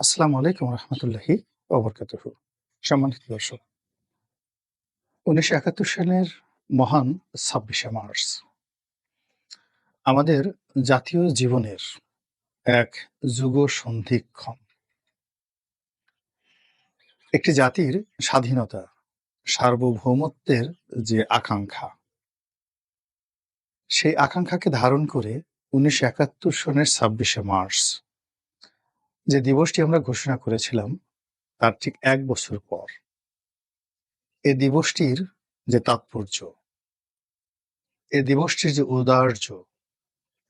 আসসালামু আলাইকুম রহমতুল্লাহি ওবরকাতুহু। সম্মানিত দর্শক, ১৯৭১ সালের মহান ২৬শে মার্চ আমাদের জাতীয় জীবনের এক যুগ সন্ধিক্ষণ। একটি জাতির স্বাধীনতা, সার্বভৌমত্বের যে আকাঙ্ক্ষা, সেই আকাঙ্ক্ষাকে ধারণ করে ১৯৭১ সনের ২৬শে মার্চ যে দিবসটি আমরা ঘোষণা করেছিলাম, তার ঠিক ১ বছর পর এ দিবসটির যে তাৎপর্য, এ দিবসটির যে ঔদার্য,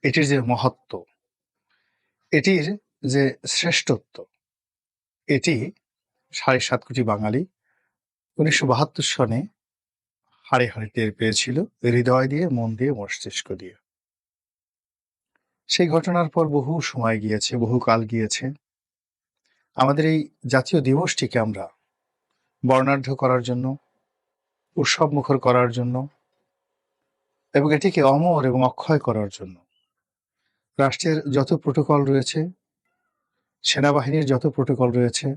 এটির যে মহত্ত্ব, এটির যে শ্রেষ্ঠত্ব, এটি ৭.৫ কোটি বাঙালি ১৯৭২ সনে হাড়ে, হাড়ে টের পেয়েছিল, হৃদয় দিয়ে, মন দিয়ে, মস্তিষ্ক দিয়ে। সেই ঘটনার পর বহু সময় গিয়েছে, বহু কাল গিয়েছে। আমাদের এই জাতীয় দিবসটিকে আমরা বর্ণাঢ্য করার জন্য, উৎসবমুখর করার জন্য এবং এটিকে অমর এবং অক্ষয় করার জন্য রাষ্ট্রের যত প্রোটোকল রয়েছে, সেনাবাহিনীর যত প্রোটোকল রয়েছে,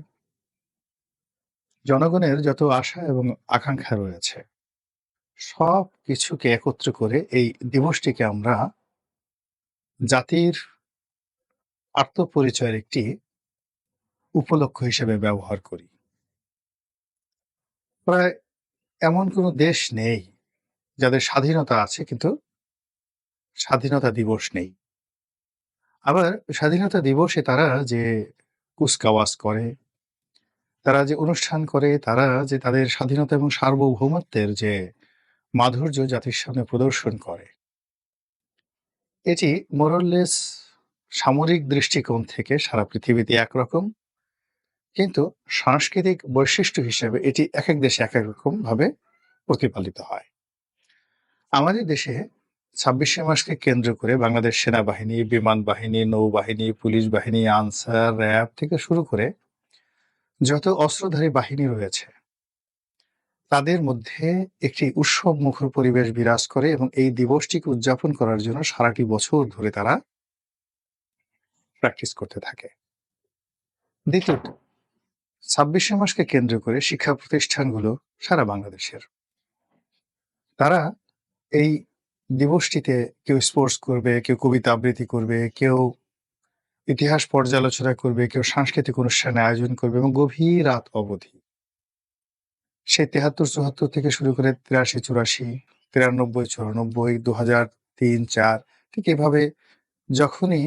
জনগণের যত আশা এবং আকাঙ্ক্ষা রয়েছে, সবকিছুকে একত্র করে এই দিবসটিকে আমরা জাতির আত্মপরিচয়ের একটি উপলক্ষ হিসেবে ব্যবহার করি। প্রায় এমন কোনো দেশ নেই যাদের স্বাধীনতা আছে কিন্তু স্বাধীনতা দিবস নেই। আবার স্বাধীনতা দিবসে তারা যে কুচকাওয়াজ করে, তারা যে অনুষ্ঠান করে, তারা যে তাদের স্বাধীনতা এবং সার্বভৌমত্বের যে মাধুর্য জাতির সামনে প্রদর্শন করে, এটি মোরলেস সামরিক দৃষ্টিকোণ থেকে সারা পৃথিবীতে একরকম, কিন্তু সাংস্কৃতিক বৈশিষ্ট্য হিসেবে এটি একেক দেশে একেক রকমভাবে প্রতিপালিত হয়। আমাদের দেশে ২৬শে মার্চকে কেন্দ্র করে বাংলাদেশ সেনাবাহিনী, বিমান বাহিনী, নৌবাহিনী, পুলিশ বাহিনী, আনসার, র‍্যাব থেকে শুরু করে যত অস্ত্রধারী বাহিনী রয়েছে, তাদের মধ্যে একটি উৎসবমুখর পরিবেশ বিরাজ করে এবং এই দিবসটিকে উদযাপন করার জন্য সারাটি বছর ধরে তারা প্র্যাকটিস করতে থাকে। দ্বিতীয়ত, ২৬শে মার্চকে কেন্দ্র করে শিক্ষা প্রতিষ্ঠানগুলো সারা বাংলাদেশের, তারা এই দিবসটিতে কেউ স্পোর্টস করবে, কেউ কবিতা আবৃত্তি করবে, কেউ ইতিহাস পর্যালোচনা করবে, কেউ সাংস্কৃতিক অনুষ্ঠানের আয়োজন করবে এবং গভীর রাত অবধি সেই ৭৩-৭৪ থেকে শুরু করে ৮৩-৮৪, ৯৩-৯৪, ২০০৩-০৪, ঠিক এভাবে যখনই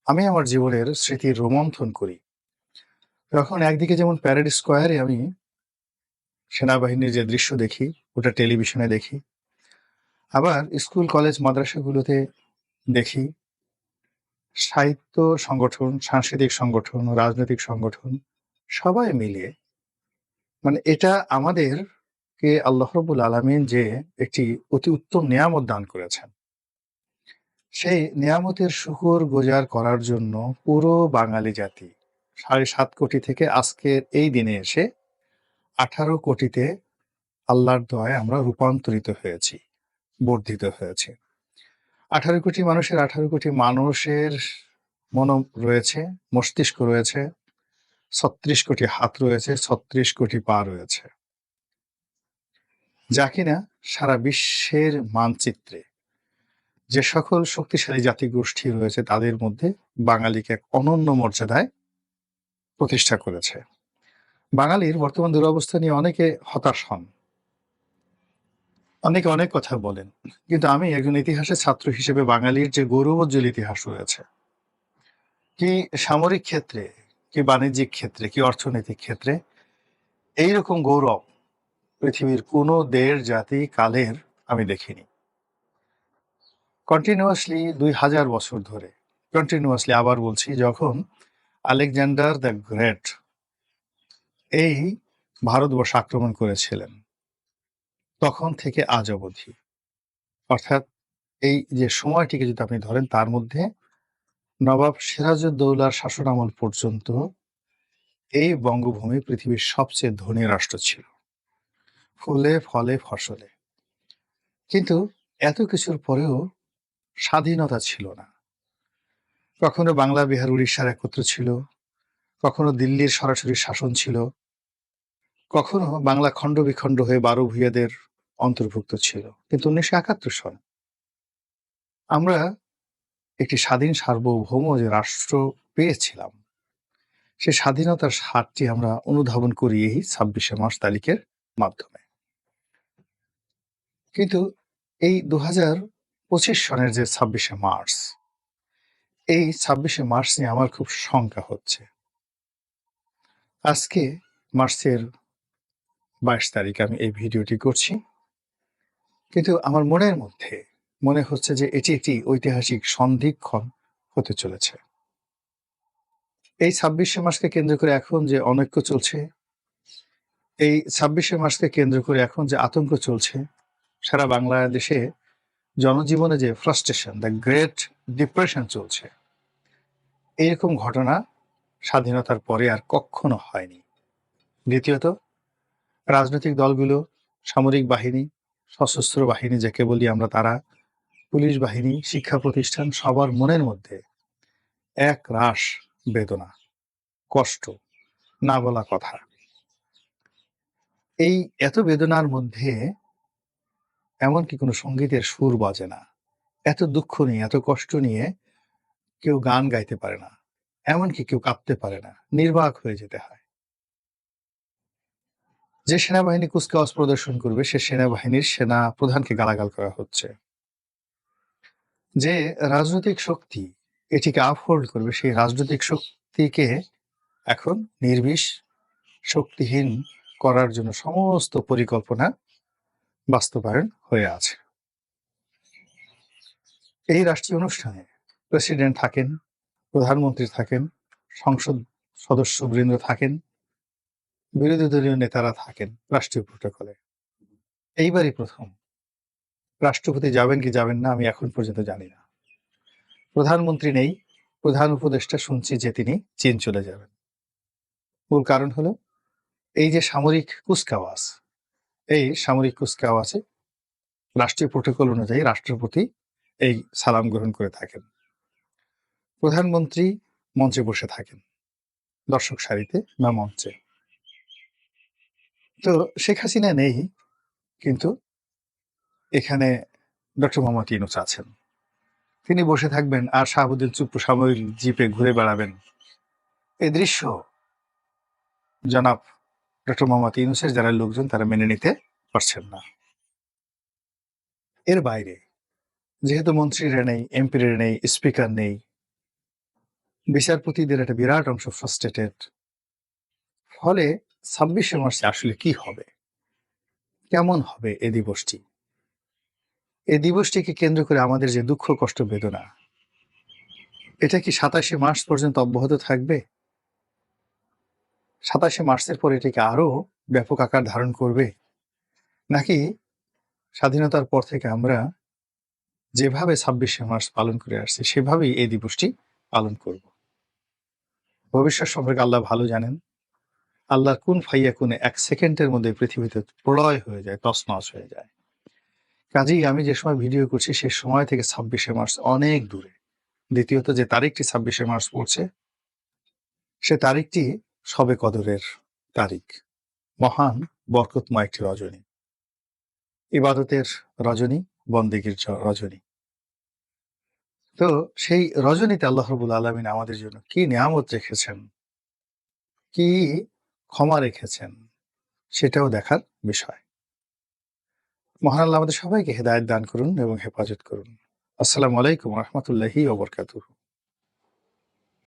আমি আমার জীবনের স্মৃতির রোমন্থন করি, তখন একদিকে যেমন প্যারেড স্কোয়ারে আমি সেনাবাহিনীর যে দৃশ্য দেখি, ওটা টেলিভিশনে দেখি। আবার স্কুল, কলেজ, মাদ্রাসাগুলোতে দেখি সাহিত্য সংগঠন, সাংস্কৃতিক সংগঠন, রাজনৈতিক সংগঠন সবাই মিলিয়ে, মানে এটা আমাদেরকে আল্লাহ রাব্বুল আলামিন যে একটি অতি উত্তম নেয়ামত দান করেছেন, সেই নেয়ামতের শুকর গুজার করার জন্য পুরো বাঙালি জাতি ৭.৫ কোটি থেকে আজকের এই দিনে এসে ১৮ কোটিতে আল্লাহর দয়ায় আমরা রূপান্তরিত হয়েছি, বর্ধিত হয়েছি। ১৮ কোটি মানুষের ১৮ কোটি মানুষের মন রয়েছে, মস্তিষ্ক রয়েছে, ৩৬ কোটি হাত রয়েছে, ৩৬ কোটি পা রয়েছে, যা কিনা সারা বিশ্বের মানচিত্রে যে সকল শক্তিশালী জাতিগোষ্ঠী রয়েছে তাদের মধ্যে বাঙালিকে এক অনন্য মর্যাদায় প্রতিষ্ঠা করেছে। বাঙালির বর্তমান দুরবস্থা নিয়ে অনেকে হতাশ হন, অনেকে অনেক কথা বলেন, কিন্তু আমি একজন ইতিহাসের ছাত্র হিসেবে বাঙালির যে গৌরবোজ্জ্বল ইতিহাস রয়েছে, কি সামরিক ক্ষেত্রে, কি বাণিজ্যিক ক্ষেত্রে, কি অর্থনৈতিক ক্ষেত্রে, এইরকম গৌরব পৃথিবীর কোনো দেশ, জাতি, কালের আমি দেখিনি। কন্টিনিউয়াসলি ২০০০ বছর ধরে, কন্টিনিউয়াসলি আবার বলছি, যখন আলেকজান্ডার দ্য গ্রেট এই ভারতবর্ষ আক্রমণ করেছিলেন, তখন থেকে আজ অবধি, অর্থাৎ এই যে সময়টিকে যদি আপনি ধরেন, তার মধ্যে নবাব সিরাজউদ্দৌলার শাসনামল পর্যন্ত এই বঙ্গভূমি পৃথিবীর সবচেয়ে ধনী রাষ্ট্র ছিল, ফুলে ফলে ফসলে। কিন্তু এত কিছুর পরেও স্বাধীনতা ছিল না। কখনো বাংলা, বিহার, উড়িষ্যার একত্র ছিল, কখনো দিল্লির সরাসরি শাসন ছিল, কখনো বাংলা খণ্ড বিখণ্ড হয়ে ১২ ভূঁইয়াদের অন্তর্ভুক্ত ছিল। কিন্তু ১৯৭১ সন আমরা একটি স্বাধীন সার্বভৌম যে রাষ্ট্র পেয়েছিলাম, সে স্বাধীনতার স্বাদটি আমরা অনুধাবন করি এই ২৬শে মার্চ তারিখের মাধ্যমে। কিন্তু এই ২০২৫ সনের যে ২৬শে মার্চ, এই ২৬শে মার্চ নিয়ে আমার খুব শঙ্কা হচ্ছে। আজকে মার্চের ২২ তারিখ আমি এই ভিডিওটি করছি, কিন্তু আমার মনের মধ্যে মনে হচ্ছে যে এটি একটি ঐতিহাসিক সন্ধিক্ষণ হতে চলেছে। এই ২৬শে মার্চকে কেন্দ্র করে এখন যে অনৈক্য চলছে, এই ২৬শে মার্চকে কেন্দ্র করে এখন যে আতঙ্ক চলছে, সারা বাংলাদেশে জনজীবনে যে ফ্রাস্ট্রেশন, দ্য গ্রেট ডিপ্রেশন চলছে, এইরকম ঘটনা স্বাধীনতার পরে আর কখনো হয়নি। দ্বিতীয়ত, রাজনৈতিক দলগুলো, সামরিক বাহিনী, সশস্ত্র বাহিনী যাকে বলি আমরা, তারা, পুলিশ বাহিনী, শিক্ষা প্রতিষ্ঠান, সবার মনের মধ্যে এক রাশ বেদনা, কষ্ট, না বলা কথা। এই এত বেদনার মধ্যে এমনকি কোনো সঙ্গীতের সুর বাজে না। এত দুঃখ নিয়ে, এত কষ্ট নিয়ে কেউ গান গাইতে পারে না, এমনকি কেউ কাঁদতে পারে না, নির্বাক হয়ে যেতে হয়। যে সেনাবাহিনী কুচকাওয়াজ প্রদর্শন করবে, সে সেনাবাহিনীর সেনা প্রধানকে গালাগাল করা হচ্ছে। যে রাজনৈতিক শক্তি এটিকে আপহোল্ড করবে, সেই রাজনৈতিক শক্তিকে এখন নির্বিষ, শক্তিহীন করার জন্য সমস্ত পরিকল্পনা বাস্তবায়ন হয়ে আছে। এই রাষ্ট্রীয় অনুষ্ঠানে প্রেসিডেন্ট থাকেন, প্রধানমন্ত্রী থাকেন, সংসদ সদস্যবৃন্দ থাকেন, বিরোধী দলীয় নেতারা থাকেন রাষ্ট্রীয় প্রোটোকলে। এইবারই প্রথম রাষ্ট্রপতি যাবেন কি যাবেন না আমি এখন পর্যন্ত জানি না। প্রধানমন্ত্রী নেই, প্রধান উপদেষ্টা শুনছি যে তিনি চীন চলে যাবেন। মূল কারণ হলো এই যে সামরিক কুচকাওয়াজ, এই সামরিক কুচকাওয়াজে রাষ্ট্রীয় প্রোটোকল অনুযায়ী রাষ্ট্রপতি এই সালাম গ্রহণ করে থাকেন, প্রধানমন্ত্রী মঞ্চে বসে থাকেন, দর্শক সারিতে বা মঞ্চে। তো শেখ হাসিনা নেই, কিন্তু এখানে ডক্টর মোহাম্মদ ইউনূস আছেন। তিনি বসে থাকবেন আর শাহাবুদ্দিন চুপ্পু সামরিক জিপে ঘুরে বেড়াবেন। এই দৃশ্য জনাব ডক্টর মোহাম্মদ ইউনূসের যারা লোকজন তারা মেনে নিতে পারছেন না। এর বাইরে যেহেতু মন্ত্রীরা নেই, এমপিরা নেই, স্পিকার নেই, বিচারপতিদের একটা বিরাট অংশ ফ্রাস্ট্রেটেড। ফলে ২৬শে মার্চে আসলে কি হবে, কেমন হবে এই দিবসটি? এই দিবসটিকে কেন্দ্র করে আমাদের যে দুঃখ, কষ্ট, বেদনা, এটা কি ২৭শে মার্চ পর্যন্ত অব্যাহত থাকবে? ২৭শে মার্চের পর এটাকে আরো ব্যাপক আকার ধারণ করবে, নাকি স্বাধীনতার পর থেকে আমরা যেভাবে ২৬শে মার্চ পালন করে আসছি সেভাবেই এই দিবসটি পালন করব? ভবিষ্যৎ সম্পর্কে আল্লাহ ভালো জানেন। আল্লাহর কুন ফাইয়াকুনে ১ সেকেন্ডের মধ্যে পৃথিবীতে প্রলয় হয়ে যায়, তছনছ হয়ে যায়। কাজেই আমি যে সময় ভিডিও করছি সে সময় থেকে ২৬শে মার্চ অনেক দূরে। দ্বিতীয়ত, যে তারিখটি ২৬শে মার্চ পড়ছে সে তারিখটি শবে কদরের তারিখ, মহান বরকতময় একটি রজনী, ইবাদতের রজনী, বন্দেগীর রজনী। তো সেই রজনীতে আল্লাহ রাব্বুল আলামিন আমাদের জন্য কি নিয়ামত রেখেছেন, কি ক্ষমা রেখেছেন, সেটাও দেখার বিষয়। মহান আল্লাহ আমাদের সবাইকে হেদায়েত দান করুন এবং হেফাজত করুন। আসসালামু আলাইকুম ওয়া রাহমাতুল্লাহি ওয়া বারাকাতুহু।